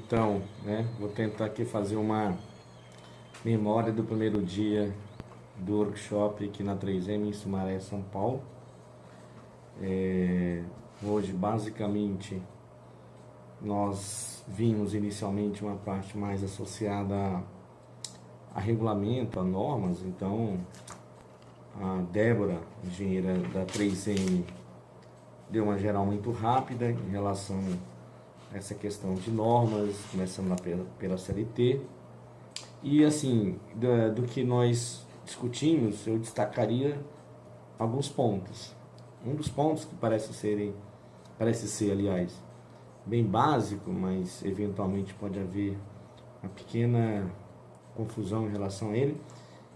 Então, né, vou tentar aqui fazer uma memória do primeiro dia do workshop aqui na 3M em Sumaré, São Paulo. Hoje, basicamente, nós vimos inicialmente uma parte mais associada a regulamento, a normas. Então, a Débora, engenheira da 3M, deu uma geral muito rápida em relação a essa questão de normas, começando pela CLT. E assim, do que nós discutimos, eu destacaria alguns pontos. Um dos pontos que parece ser, aliás, bem básico, mas eventualmente pode haver uma pequena confusão em relação a ele,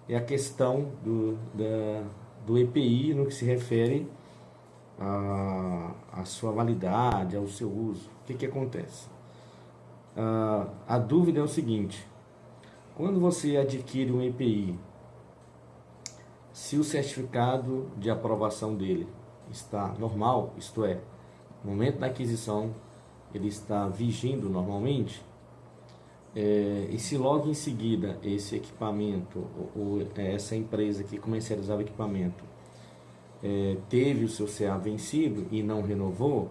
é a questão do EPI no que se refere à sua validade, ao seu uso. O que acontece? A dúvida é o seguinte: quando você adquire um EPI, se o certificado de aprovação dele está normal, isto é, no momento da aquisição ele está vigindo normalmente, e se logo em seguida esse equipamento, ou essa empresa que comercializava o equipamento, teve o seu CA vencido e não renovou,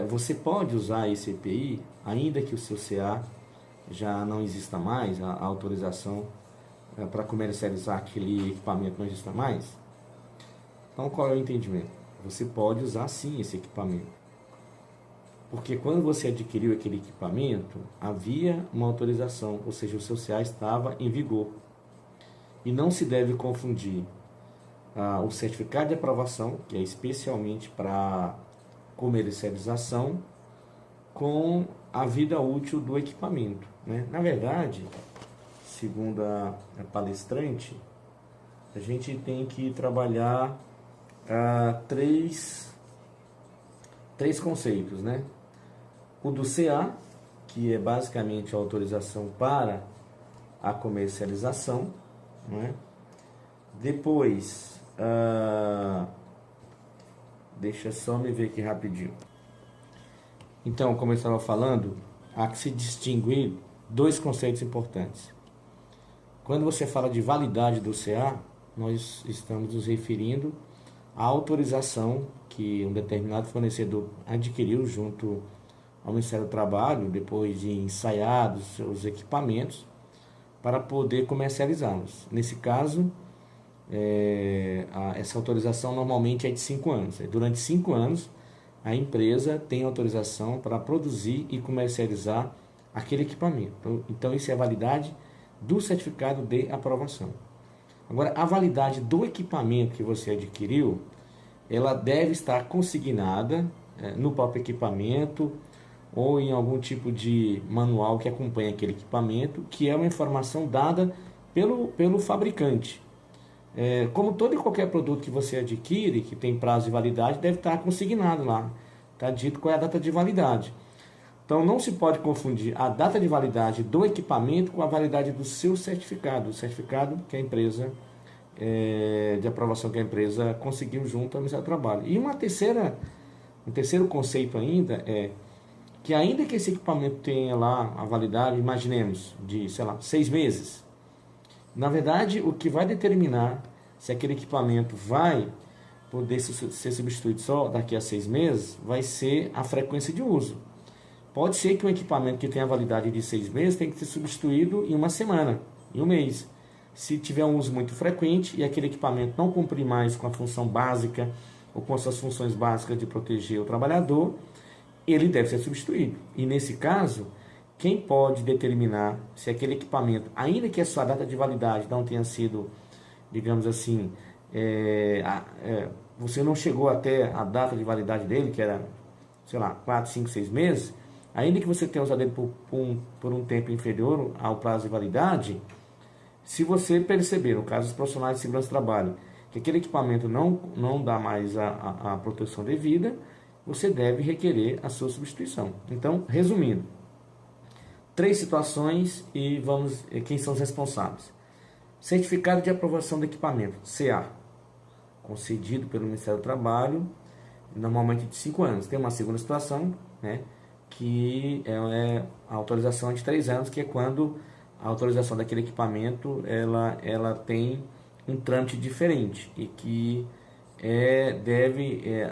você pode usar esse EPI, ainda que o seu CA já não exista mais, a autorização para comercializar aquele equipamento não exista mais. Então, qual é o entendimento? Você pode usar sim esse equipamento, porque quando você adquiriu aquele equipamento, havia uma autorização, ou seja, o seu CA estava em vigor. E não se deve confundir o certificado de aprovação, que é especialmente para comercialização, com a vida útil do equipamento, né? Na verdade, segundo a palestrante, a gente tem que trabalhar três conceitos, né? O do CA, que é basicamente a autorização para a comercialização, né? Depois, deixa só me ver aqui rapidinho. Então, como eu estava falando, há que se distinguir dois conceitos importantes. Quando você fala de validade do CA, nós estamos nos referindo à autorização que um determinado fornecedor adquiriu junto ao Ministério do Trabalho, depois de ensaiados seus equipamentos, para poder comercializá-los. Nesse caso, essa autorização normalmente é de 5 anos. Durante 5 anos, a empresa tem autorização para produzir e comercializar aquele equipamento. Então, isso é a validade do certificado de aprovação. Agora, a validade do equipamento que você adquiriu, ela deve estar consignada no próprio equipamento ou em algum tipo de manual que acompanha aquele equipamento, que é uma informação dada pelo fabricante. Como todo e qualquer produto que você adquire, que tem prazo de validade, deve estar consignado lá. Está dito qual é a data de validade. Então, não se pode confundir a data de validade do equipamento com a validade do seu certificado. O certificado que a empresa, de aprovação que a empresa conseguiu junto ao Ministério do Trabalho. E um terceiro conceito ainda é que, ainda que esse equipamento tenha lá a validade, imaginemos, de, 6 meses, na verdade, o que vai determinar se aquele equipamento vai poder ser substituído só daqui a 6 meses vai ser a frequência de uso. Pode ser que um equipamento que tenha validade de 6 meses tenha que ser substituído em uma semana, em um mês. Se tiver um uso muito frequente e aquele equipamento não cumprir mais com a função básica ou com as suas funções básicas de proteger o trabalhador, ele deve ser substituído. E nesse caso, quem pode determinar se aquele equipamento, ainda que a sua data de validade não tenha sido, digamos assim, você não chegou até a data de validade dele, que era, 4, 5, 6 meses, ainda que você tenha usado ele por um tempo inferior ao prazo de validade, se você perceber, no caso dos profissionais de segurança do trabalho, que aquele equipamento não dá mais a proteção devida, você deve requerer a sua substituição. Então, resumindo, 3 situações e vamos quem são os responsáveis. Certificado de aprovação do equipamento, CA, concedido pelo Ministério do Trabalho, normalmente de 5 anos. Tem uma segunda situação, né, que é a autorização de 3 anos, que é quando a autorização daquele equipamento ela tem um trâmite diferente e que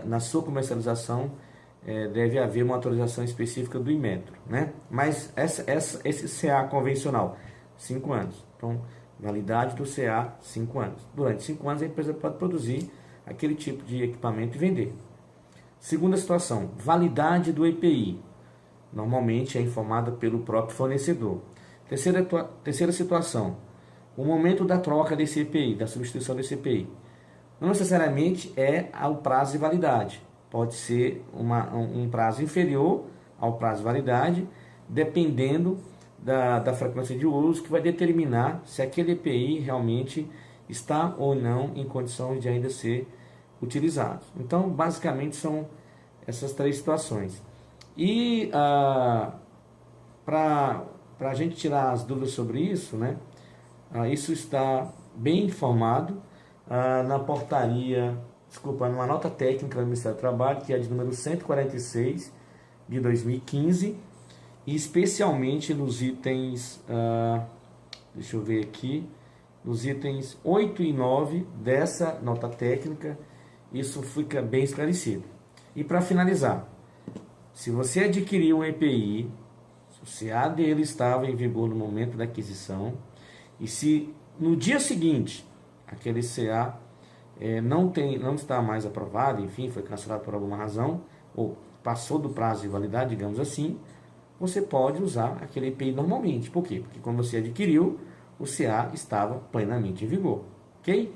na sua comercialização, deve haver uma autorização específica do Inmetro, né? Mas esse CA convencional, 5 anos. Então, validade do CA, 5 anos. Durante 5 anos, a empresa pode produzir aquele tipo de equipamento e vender. Segunda situação, validade do EPI. Normalmente é informada pelo próprio fornecedor. Terceira situação, o momento da troca desse EPI, da substituição desse EPI. Não necessariamente é o prazo de validade. Pode ser um prazo inferior ao prazo de validade, dependendo da frequência de uso, que vai determinar se aquele EPI realmente está ou não em condições de ainda ser utilizado. Então, basicamente, são essas 3 situações. E para a gente tirar as dúvidas sobre isso, né, isso está bem informado na portaria, numa nota técnica do Ministério do Trabalho, que é de número 146 de 2015, e especialmente nos itens, deixa eu ver aqui, nos itens 8 e 9 dessa nota técnica, isso fica bem esclarecido. E para finalizar, se você adquiriu um EPI, se o CA dele estava em vigor no momento da aquisição, e se no dia seguinte aquele CA não está mais aprovado, enfim, foi cancelado por alguma razão, ou passou do prazo de validade, digamos assim, você pode usar aquele EPI normalmente. Por quê? Porque quando você adquiriu, o CA estava plenamente em vigor. Ok?